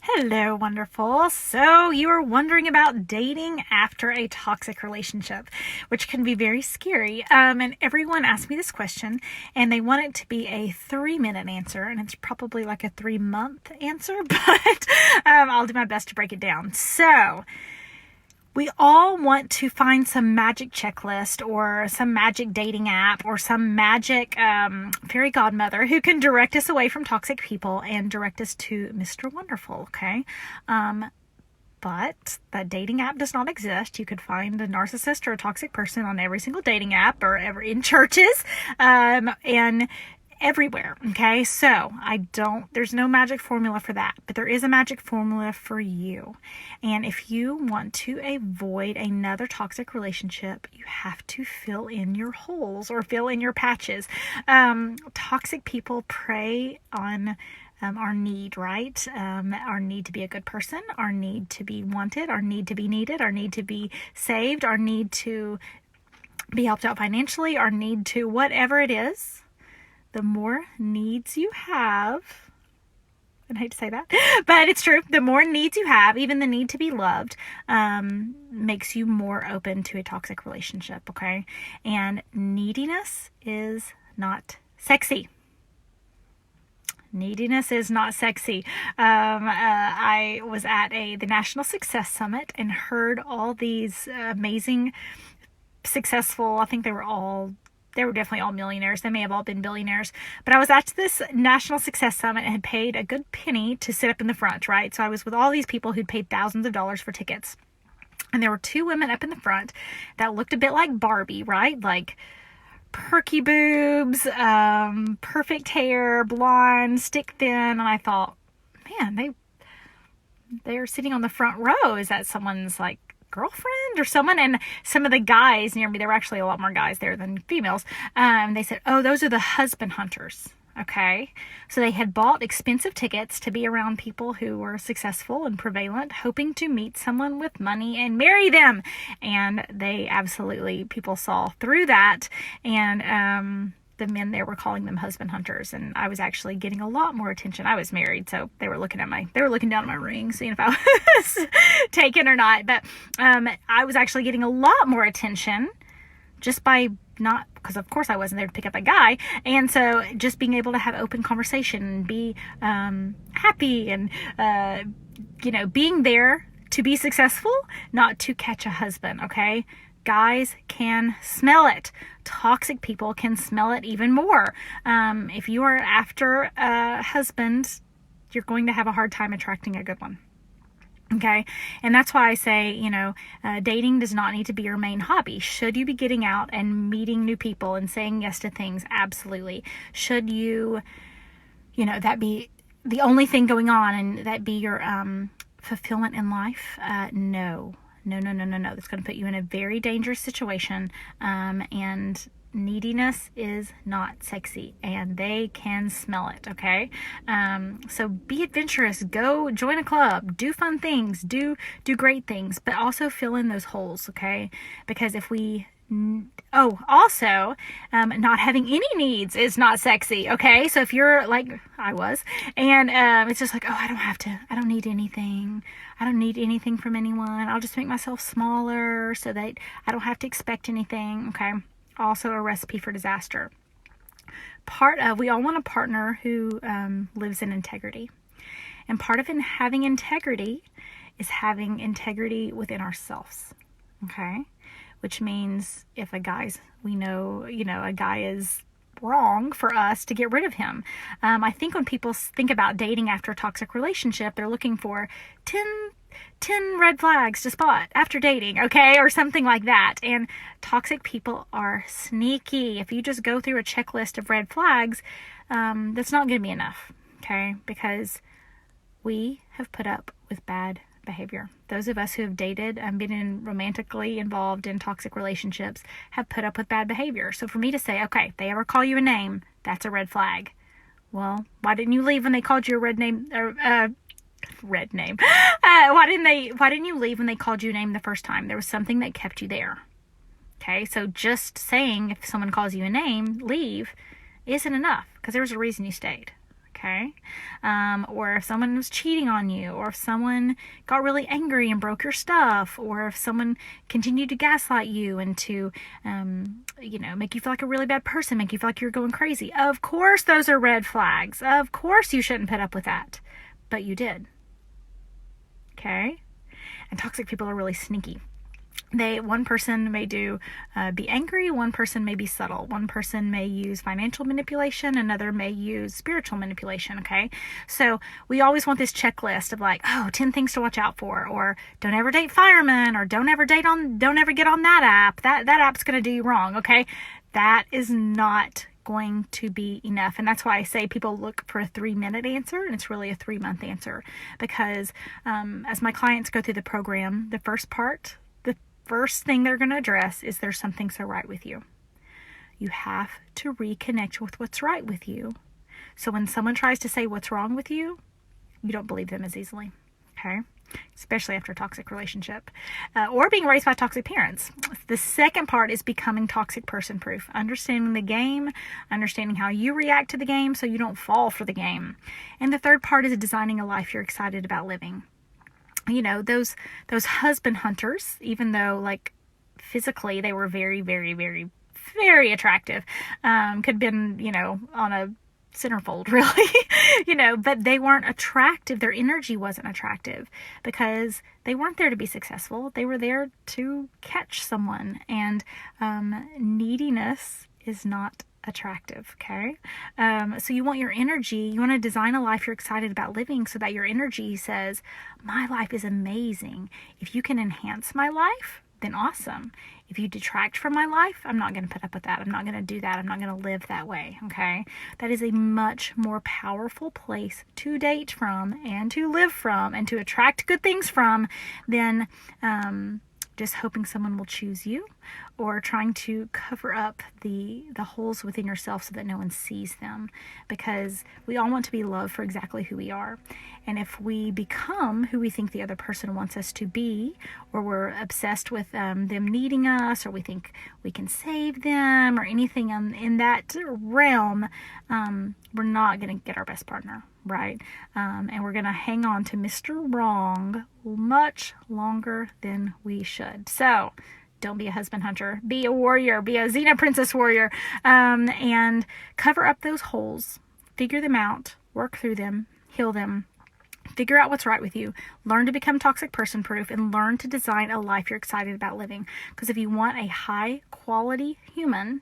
Hello, wonderful. So you are wondering about dating after a toxic relationship, which can be very scary. And everyone asked me this question, and they want it to be a 3-minute answer, and it's probably like a 3-month answer, but I'll do my best to break it down. So we all want to find some magic checklist or some magic dating app or some magic fairy godmother who can direct us away from toxic people and direct us to Mr. Wonderful, okay? But that dating app does not exist. You could find a narcissist or a toxic person on every single dating app or in churches and everywhere, okay? So there's no magic formula for that, but there is a magic formula for you. And if you want to avoid another toxic relationship, you have to fill in your holes or fill in your patches. Toxic people prey on our need, right? Our need to be a good person, our need to be wanted, our need to be needed, our need to be saved, our need to be helped out financially, our need to whatever it is. The more needs you have, and I hate to say that, but it's true. The more needs you have, even the need to be loved, makes you more open to a toxic relationship, okay? And neediness is not sexy. Neediness is not sexy. I was at the National Success Summit and heard all these amazing, successful, I think they were definitely all millionaires. They may have all been billionaires. But I was at this National Success Summit and had paid a good penny to sit up in the front, right? So I was with all these people who'd paid thousands of dollars for tickets. And there were 2 women up in the front that looked a bit like Barbie, right? Like perky boobs, perfect hair, blonde, stick thin. And I thought, man, they're sitting on the front row. Is that someone's like girlfriend or someone? And some of the guys near me, there were actually a lot more guys there than females, they said, oh, those are the husband hunters. Okay, so they had bought expensive tickets to be around people who were successful and prevalent, hoping to meet someone with money and marry them. And people saw through that, and the men there were calling them husband hunters. And I was actually getting a lot more attention. I was married, so they were looking down at my ring, seeing if I was taken or not. But I was actually getting a lot more attention just by because of course I wasn't there to pick up a guy. And so just being able to have open conversation and be happy and being there to be successful, not to catch a husband, okay? Guys can smell it. Toxic people can smell it even more. If you are after a husband, you're going to have a hard time attracting a good one. Okay. And that's why I say, dating does not need to be your main hobby. Should you be getting out and meeting new people and saying yes to things? Absolutely. Should you, that be the only thing going on and that be your fulfillment in life? No. That's going to put you in a very dangerous situation. And neediness is not sexy, and they can smell it, okay? So be adventurous. Go join a club. Do fun things. Do great things, but also fill in those holes, okay? Because if we... also, not having any needs is not sexy, okay? So if you're like I was, and it's just like, I don't need anything. I don't need anything from anyone. I'll just make myself smaller so that I don't have to expect anything, okay? Also a recipe for disaster. We all want a partner who lives in integrity. And part of having integrity is having integrity within ourselves, okay? Which means if a guy is wrong, for us to get rid of him. I think when people think about dating after a toxic relationship, they're looking for 10 red flags to spot after dating, okay? Or something like that. And toxic people are sneaky. If you just go through a checklist of red flags, that's not going to be enough, okay? Because we have put up with bad behavior. Those of us who have dated and been romantically involved in toxic relationships have put up with bad behavior. So for me to say, okay, they ever call you a name, that's a red flag. Well, why didn't you leave when they called you a red name? Red name. Why didn't you leave when they called you a name the first time? There was something that kept you there. Okay, so just saying if someone calls you a name, leave, isn't enough, because there was a reason you stayed. Okay. Or if someone was cheating on you, or if someone got really angry and broke your stuff, or if someone continued to gaslight you and to, make you feel like a really bad person, make you feel like you're going crazy. Of course, those are red flags. Of course, you shouldn't put up with that. But you did. Okay. And toxic people are really sneaky. One person may be angry, one person may be subtle, one person may use financial manipulation, another may use spiritual manipulation. Okay, so we always want this checklist of like, 10 things to watch out for, or don't ever date firemen, or don't ever get on that app. That app's going to do you wrong. Okay, that is not going to be enough. And that's why I say people look for a 3-minute answer, and it's really a 3-month answer, because as my clients go through the program, the first thing they're going to address is there's something so right with you. You have to reconnect with what's right with you. So when someone tries to say what's wrong with you, you don't believe them as easily. Okay? Especially after a toxic relationship, or being raised by toxic parents. The second part is becoming toxic person proof. Understanding the game, understanding how you react to the game so you don't fall for the game. And the third part is designing a life you're excited about living. Those husband hunters, even though like physically they were very, very, very, very attractive, could have been, on a centerfold really, but they weren't attractive. Their energy wasn't attractive because they weren't there to be successful. They were there to catch someone, and neediness is not attractive. Okay. So you want your energy, you want to design a life you're excited about living so that your energy says, my life is amazing. If you can enhance my life, then awesome. If you detract from my life, I'm not going to put up with that. I'm not going to do that. I'm not going to live that way. Okay. That is a much more powerful place to date from and to live from and to attract good things from than, just hoping someone will choose you, or trying to cover up the holes within yourself so that no one sees them, because we all want to be loved for exactly who we are. And if we become who we think the other person wants us to be, or we're obsessed with them needing us, or we think we can save them, or anything in that realm, we're not going to get our best partner, right? And we're going to hang on to Mr. Wrong much longer than we should. So don't be a husband hunter. Be a warrior. Be a Xena princess warrior. And cover up those holes. Figure them out. Work through them. Heal them. Figure out what's right with you. Learn to become toxic person proof, and learn to design a life you're excited about living. Because if you want a high quality human,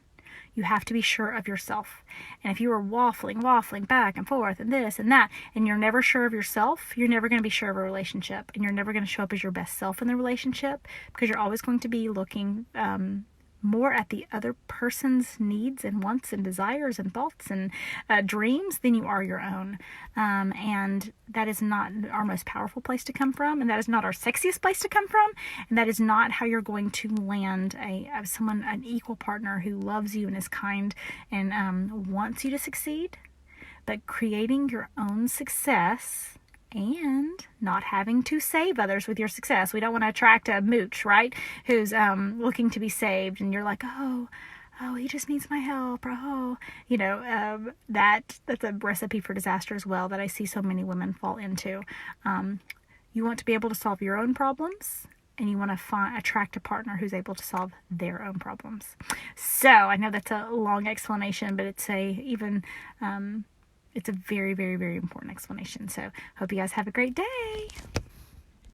you have to be sure of yourself. And if you are waffling back and forth and this and that, and you're never sure of yourself, you're never going to be sure of a relationship, and you're never going to show up as your best self in the relationship, because you're always going to be looking more at the other person's needs and wants and desires and thoughts and dreams than you are your own. And that is not our most powerful place to come from, and that is not our sexiest place to come from, and that is not how you're going to land an equal partner who loves you and is kind and wants you to succeed. But creating your own success and not having to save others with your success. We don't want to attract a mooch, right? Who's looking to be saved, and you're like, oh, he just needs my help, or that's a recipe for disaster as well that I see so many women fall into. You want to be able to solve your own problems, and you want to attract a partner who's able to solve their own problems. So I know that's a long explanation, but it's a very, very, very important explanation. So hope you guys have a great day.